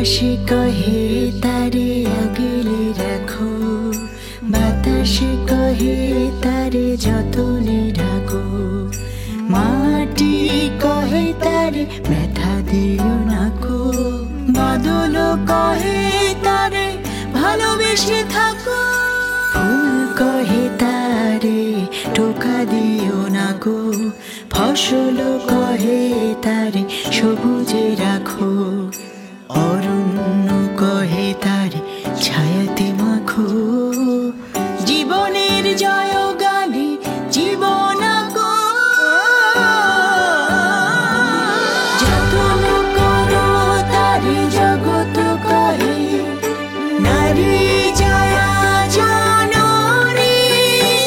বাতাসে কহে তারে আগলে রাখো, বাতাসে কহে তারে যতনে ঢাকো, মাটি কহে তারে ব্যথা দিও নাকো, বাদল কহে তারে ভালোবেসে থাকো, ফুল কহে তারে টোকা দিও নাকো, ফসল কহে তারে সবুজে রাখো, অরণ্য কহে তারে ছায়াতে মাখো, জীবনের জয় গানে জীবন আগো, যতন করো তারে জগৎ কহে, নারী জয়া জননী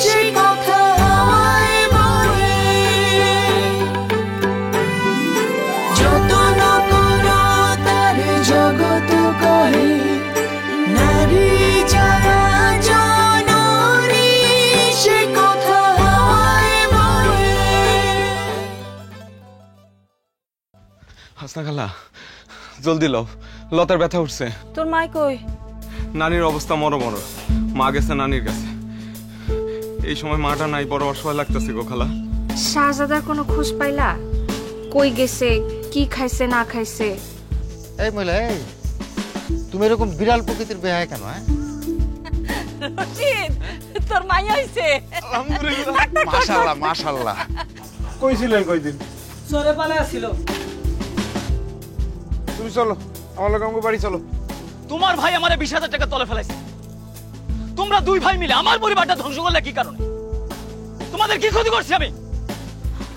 সে কথা হয় বলে, যতন করো তারে জগৎ কহে, নারী জয়া জননী সে কথা হয় বলে। হাসনা খালা জলদি লও, লতার ব্যথা উঠছে। তোর মাই কই? নানির অবস্থা মরমর, মা গেছে নানির কাছে। এই সময় মাটা নাই, বড় অসহায় লাগতেছে গো খালা। শাহজাদার কোনো খোঁজ পাইলা? কই গেছে, কি খাইছে না খাইছে? এই মহিলা, এই তুমি এরকম বিড়াল প্রকৃতির বেহায় কেন? রশিদ, তোর মাই হইছে। আলহামদুলিল্লাহ, মাশাআল্লাহ মাশাআল্লাহ। কইছিলেন কয়দিন? সরে পালে আসিল। তুমি চলো আমার লগে আমাকে বাড়ি চলো। তোমার ভাই আমারে 20,000 টাকা তলে ফেলাইছে। তোমরা দুই ভাই মিলে আমার পরিবারটা ধ্বংস করলে কি কারণে? তোমাদের কি ক্ষতি করছি আমি?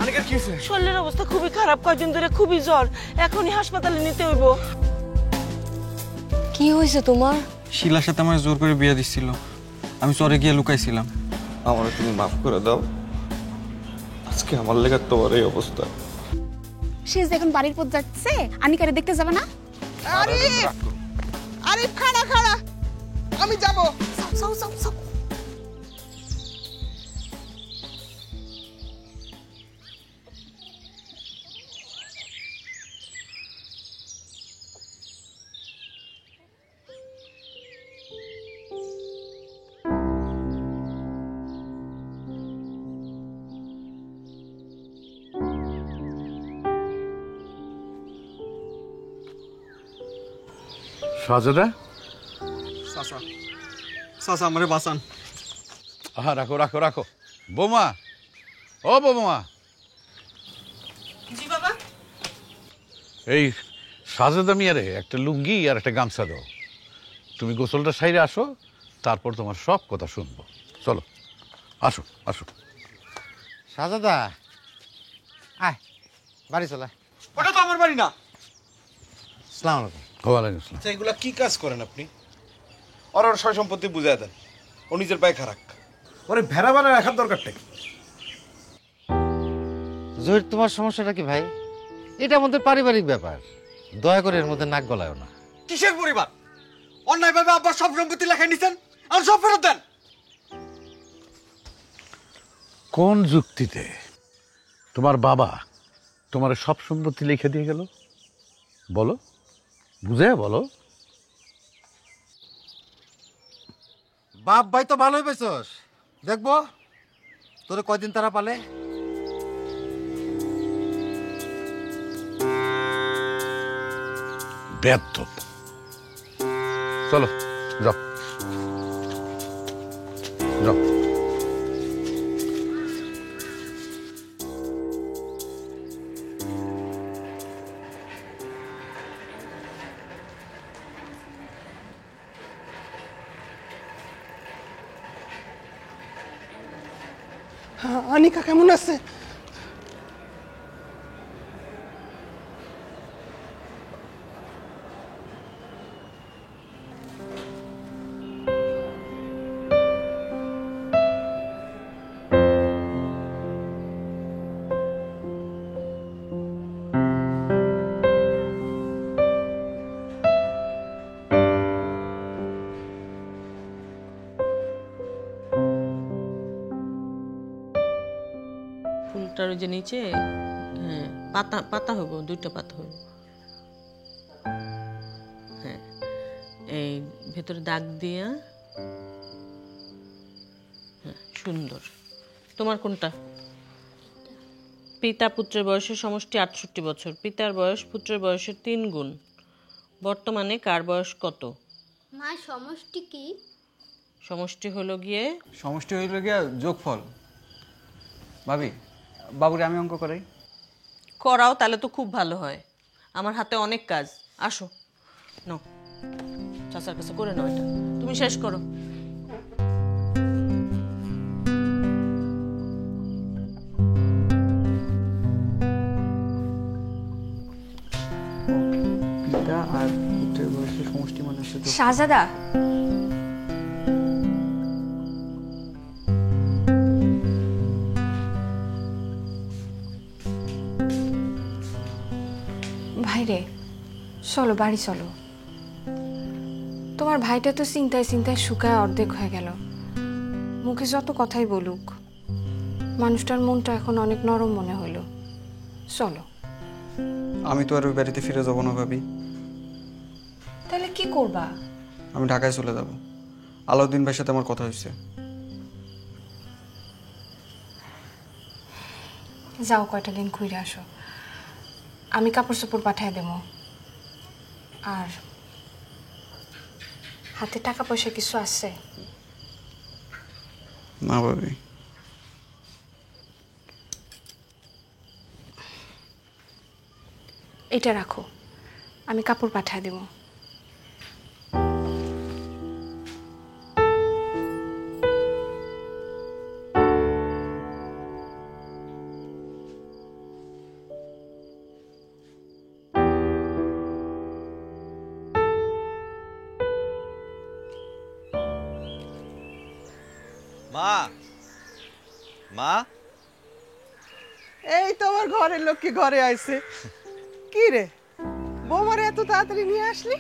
আনিকার কি হইছে? শরীরের অবস্থা খুবই খারাপ, কয়েকদিন ধরে খুবই জ্বর, এখনই হাসপাতালে নিতে হইব। কি হয়েছে তোমার? শিলার সাথে আমার জোর করে বিয়ে দিচ্ছিল, আমি চরে গিয়ে লুকাইছিলাম। আমারে তুমি মাফ করে দাও, আজকে আমার লেগে তোমার এই অবস্থা। সে যে এখন বাড়ির পথ যাচ্ছে, আনিকারে দেখতে যাবে না? আরে খাড়া খাড়া, আমি যাব। যাও যাও যাও। শাহজাদা, চাচা, চাচা আমারে বাঁচান। আহা রাখো রাখো রাখো। বোমা, ও বোমা। জি বাবা। এই শাহজাদা মিয়ারে একটা লুঙ্গি আর একটা গামছা দাও। তুমি গোসলটা সাইরে আসো, তারপর তোমার সব কথা শুনবো। চলো আসো আসো। শাহজাদা আয়, বাড়ি চলে। ওটা তো আমার বাড়ি না। আসসালামু আলাইকুম। ওয়ালাইকুম আসসালাম। এগুলা কি কাজ করেন আপনি? ওর সয় সম্পত্তি বুঝাই দেন, ও নিজের পায়ে খারাপ। ওরে ভেড়া বানায় রাখার দরকারটা কি? জহির, তোমার সমস্যাটা কি ভাই? এটা আমাদের পারিবারিক ব্যাপার, দয়া করে এর মধ্যে নাক গলায় না। কিসের পরিবার? অন্যায়ভাবে আব্বার সব সম্পত্তি লেখায় নিছেন, আর সব ফেরত দেন। কোন যুক্তিতে তোমার বাবা তোমার সব সম্পত্তি লিখে দিয়ে গেল? বলো, বুঝে বলো। বাপ ভাই তো ভালোই পেছস, দেখবো তোরে কয়দিন তারা পালে। বেয়াদব। চলো যাও যাও। আনিকা কেমন আছে? ফুলটার ওই যে নিচে, হ্যাঁ পাতা পাতা হইব, দুইটা পাতা হইব। হ্যাঁ এই ভেতরে দাগ দিয়া, হ্যাঁ সুন্দর। তোমার কোনটা? পিতা পুত্রের বয়সের সমষ্টি ৬৮ বছর। পিতার বয়স পুত্রের বয়সের ৩ গুণ। বর্তমানে কার বয়স কত? মা সমষ্টি কি? সমষ্টি হলো গিয়ে যোগফল। ভাবি, বাবুরে আমি অঙ্ক করাই। করাও, তাহলে তো খুব ভালো হয়। আমার হাতে অনেক কাজ। আসো, নাও চাচার কাছে করে নাও, এটা তুমি শেষ করো। পিতা আর পুত্রের বয়সের সমষ্টি মানে হচ্ছে শাহজাদা, ভাইরে চলো বাড়ি চলো। তোমার ভাইটা তো চিন্তায় চিন্তায় শুকায় অর্ধেক হয়ে গেল। মুখে যত কথাই বলুক, মানুষটার মনটা এখন অনেক নরম মনে হলো। চলো। আমি তো আর ওই বাড়িতে ফিরে যাবো না ভাবি। তাহলে কি করবা? আমি ঢাকায় চলে যাব। আলাউদ্দিন ভাইয়ের সাথে আমার কথা হয়েছে। যাও, কয়টা দিন ঘুরে আসো। আমি কাপড় চোপড় পাঠিয়ে দেবো। আর হাতে টাকা পয়সা কিছু আছে? না ভাবি। এটা রাখো, আমি কাপড় পাঠিয়ে দেবো। মা, মা, এই তোমার ঘরের লোক কি ঘরে আইছে? কি রে, বৌমারে এত তাড়াতাড়ি নিয়ে আসলি?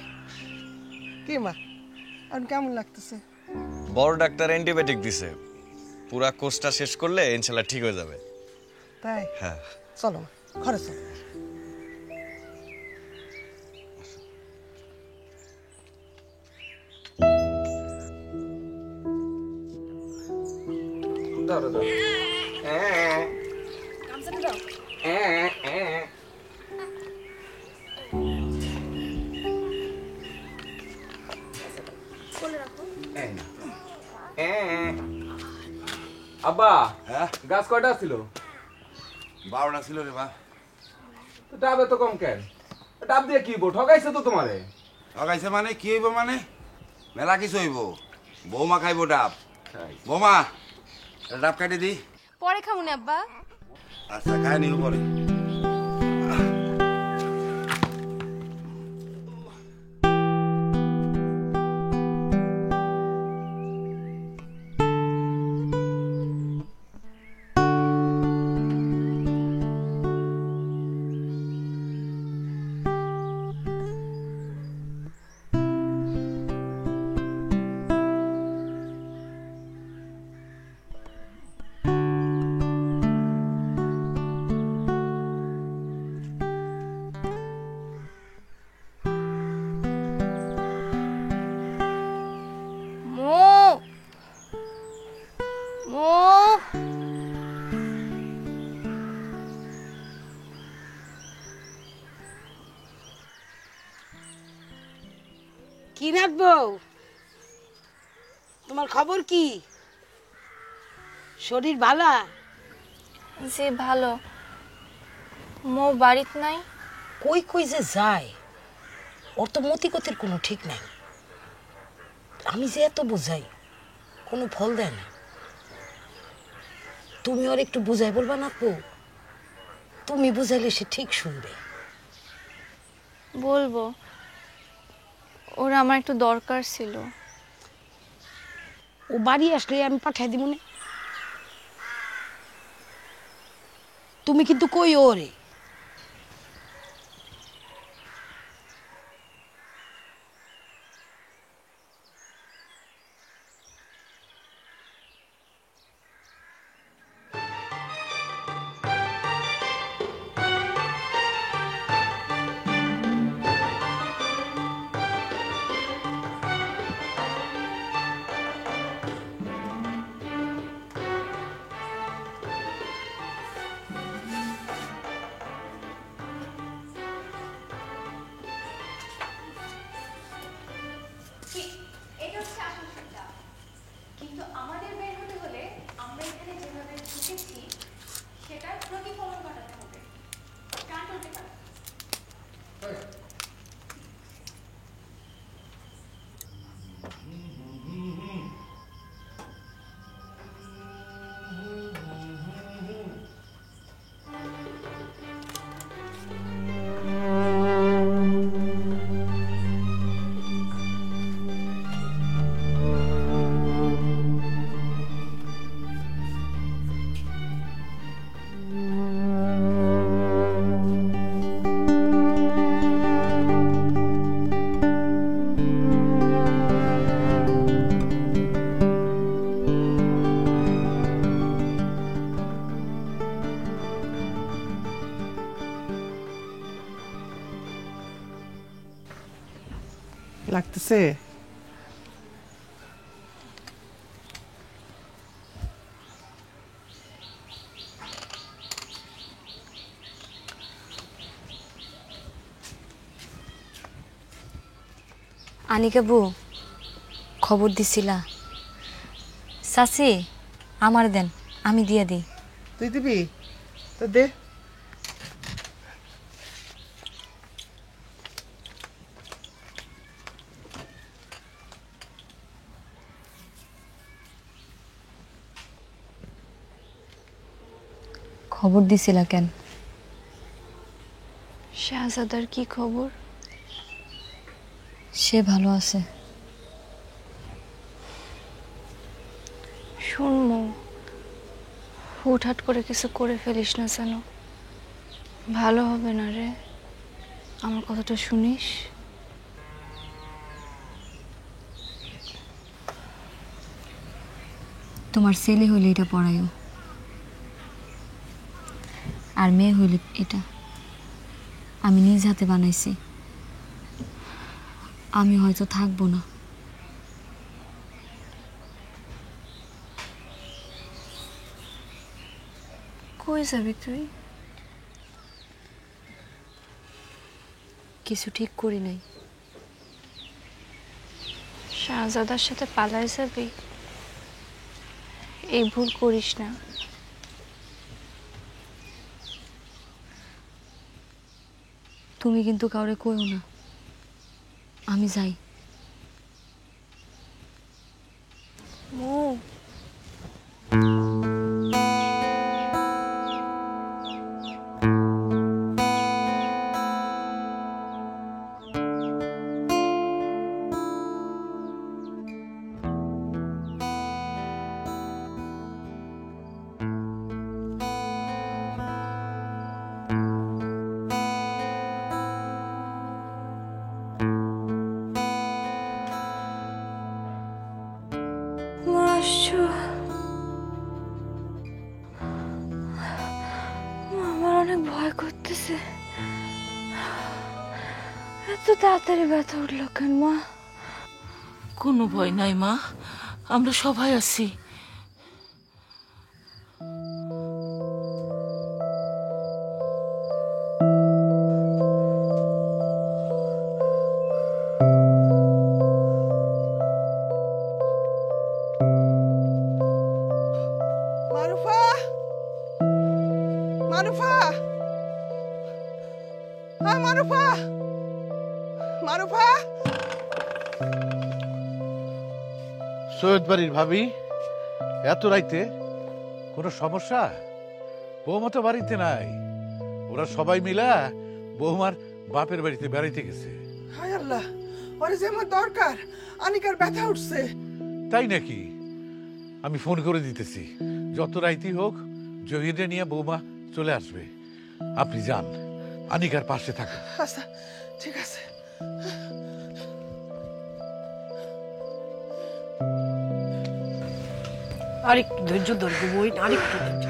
কি মা, আর কেমন লাগতেছে? বড় ডাক্তার অ্যান্টিবায়োটিক দিছে, পুরা কোর্সটা শেষ করলে ইনশাআল্লাহ ঠিক হয়ে যাবে। তাই? হ্যাঁ চলো মা, ঘরে চলো। আব্বা, গাছ কয়টা ছিল? 12টা ছিল রে বা। ডাবে তো কম কেন? ডাব দিয়ে কি ঠকাইছে তো তোমারে। ঠকাইছে মানে কি হইব? মানে মেলা কিছু হইব। বৌমা খাইব ডাব। বৌমা, ডাব কাটি দি। পরে খামুন আব্বা। আচ্ছা, খাই নিও পরে। কি নাটবো? তোমার খবর কি? শরীর ভালা? যে ভালো। মো বাড়িত নাই। কই কই যে যায়, ওর তো মতিগতির কোনো ঠিক নাই। আমি যে এত বুঝাই, কোনো ফল দেয় না। তুমি ওর একটু বুঝাই বলবা না তো? তুমি বুঝাইলে সে ঠিক শুনবে। বলবো, ওরা আমার একটু দরকার ছিল। ও বাড়ি আসলে আমি পাঠাই দিব না। তুমি কিন্তু কই ওরে। লাগতেছে? আনিকা বউ খবর দিছিলা? চাচি আমার দেন, আমি দিয়ে দিই। তুই দিবি? তো দে। খবর দিছিলা কেন? শাহজাদার কি খবর? সে ভালো আছে। শুনমু, হুটহাট করে কিছু করে ফেলিস না যেন, ভালো হবে না রে। আমার কথাটা শুনিস? তোমার ছেলে হইলে এটা পড়াইও, আর মেয়ে হইলে এটা। আমি নিজ হাতে বানাইছি। আমি হয়তো থাকবো না। কই যাবি তুই? কিছু ঠিক করি নাই। শাহজাদার সাথে পালাই যাবি? এই ভুল করিস না। তুমি কিন্তু কাউরে কইও না। আমি যাই। মো আমার অনেক ভয় করতেছে। এত তাড়াতাড়ি ব্যথা উঠলো কেন মা? কোনো ভয় নাই মা, আমরা সবাই আছি। মারুফা, মারুফা, হ্যাঁ মারুফা, মারুফা। সৈয়দ বাড়ির ভাবি, এত রাইতে কোনো সমস্যা? বৌমা তো বাড়িতে নাই। ওরা সবাই মিলা বৌমার বাপের বাড়িতে বেড়াইতে গেছে। হায় আল্লাহ, ওরে যে আমার দরকার। আনিকার ব্যথা উঠছে। তাই নাকি? আমি ফোন করে দিতেছি। যত রাইতি হোক জহিরে নিয়ে বৌমা চলে আসবে। আপনি যান, আনিকার পাশে থাকুন। আচ্ছা ঠিক আছে। আরেকটু ধৈর্য ধরবো বই, আরেকটু ধৈর্য।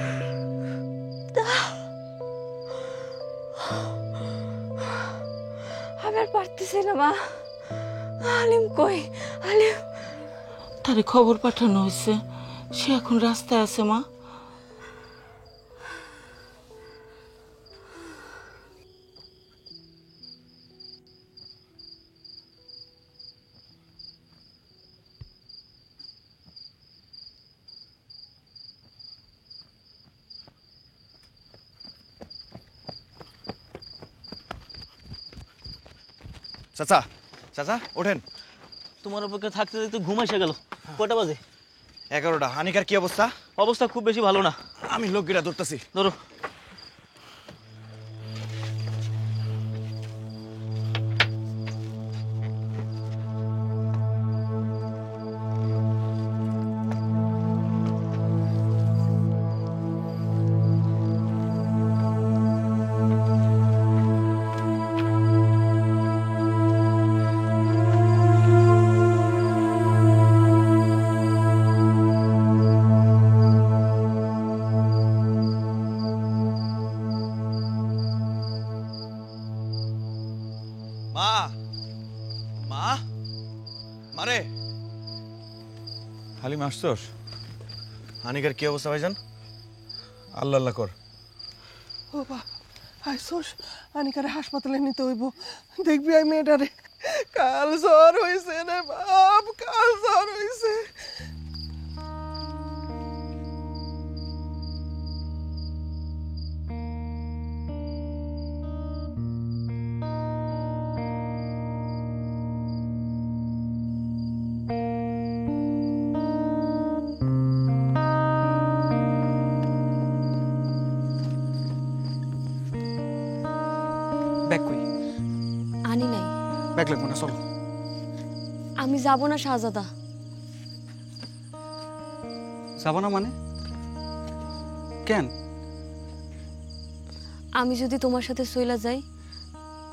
আমি আর পারতেছি না মা। আলিম কই? আলিম তারে খবর পাঠানো হয়েছে, সে এখন রাস্তায় আছে মা। চাচা, চাচা ওঠেন। তোমার অপেক্ষা থাকতে থাকতে ঘুম এসে গেল। কয়টা বাজে? 11টা। হানিকার কি অবস্থা? অবস্থা খুব বেশি ভালো না। আমি লোকগিরা ধরতেছি। ধরো। তুমি আসছোস? হানিকার কি অবস্থা ভাইজান? আল্লাহ আল্লাহ কর। ও বাপ আইসোস আনিকারে হাসপাতালে নিতে হইব। দেখবি আই মেয়েটারে কাল জ্বর হয়েছে রে বাপ, কাল জ্বর হয়েছে। ব্যাগ কই? আনি নাই। ব্যাগ লাগবে না, চলো। আমি যাব না শাহজাদা। যাব না মানে? কেন? আমি যদি তোমার সাথে চইলা যাই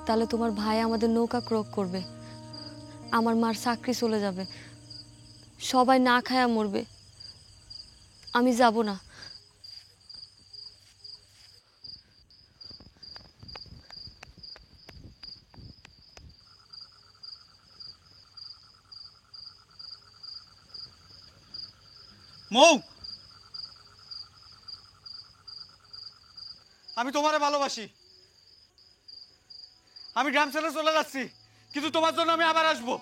তাহলে তোমার ভাই আমাদের নৌকা ক্রোক করবে, আমার মার চাকরি চলে যাবে, সবাই না খায়া মরবে। আমি যাব না। মৌ, আমি তোমারে ভালোবাসি। আমি গ্রাম ছেড়ে চলে যাচ্ছি, কিন্তু তোমার জন্য আমি আবার আসবো।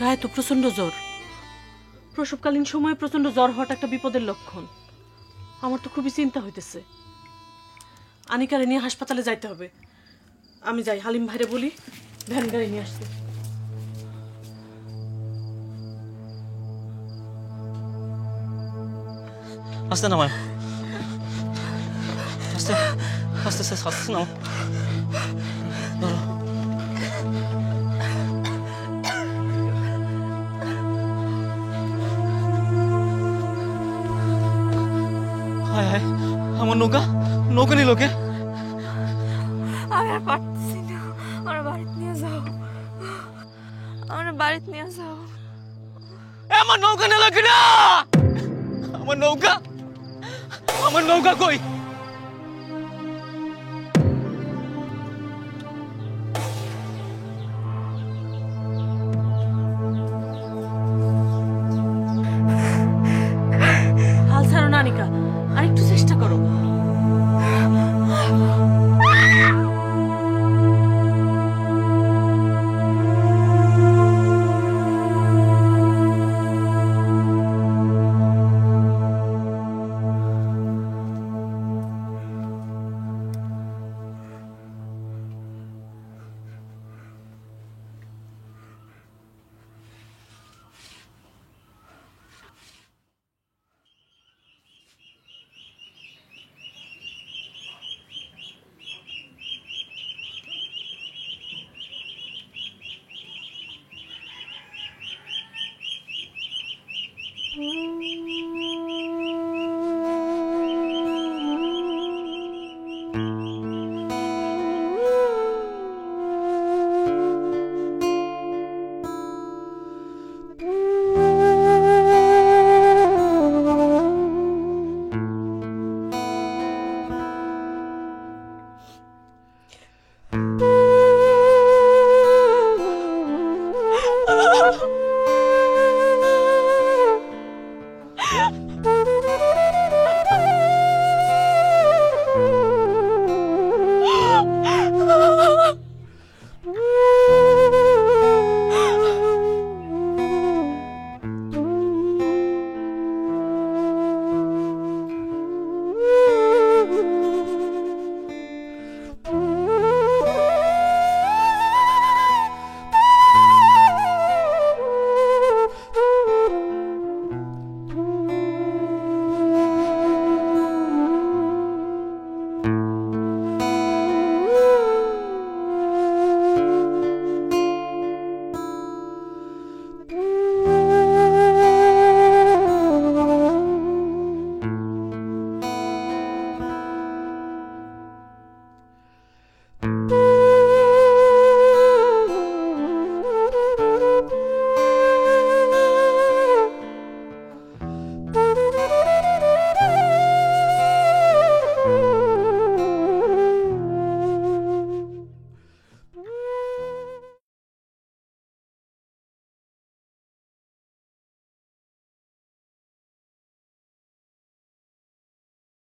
গায়ে তো প্রচন্ড জ্বর। প্রসবকালীন সময়ে প্রচন্ড জ্বর হওয়াটা একটা বিপদের লক্ষণ। আমার তো খুবই চিন্তা হইতেছে। আনিকারে নিয়ে হাসপাতালে যাইতে হবে। আমি যাই, হালিম ভাইরে বলি ভ্যান গাড়ি নিয়ে আসতে। আস্তে নামায়, আস্তে আস্তে আস্তে আস্তে নাও। ধরো। হায় হায়, আমার নৌকা, নৌকা নিল কে? আমি আর পারতেছি না, আমার বাড়িতে নিয়ে যাও, আমার বাড়িতে নিয়ে যাও। আমার নৌকা নিল কিনা? আমার নৌকা, আমার নৌকা কই?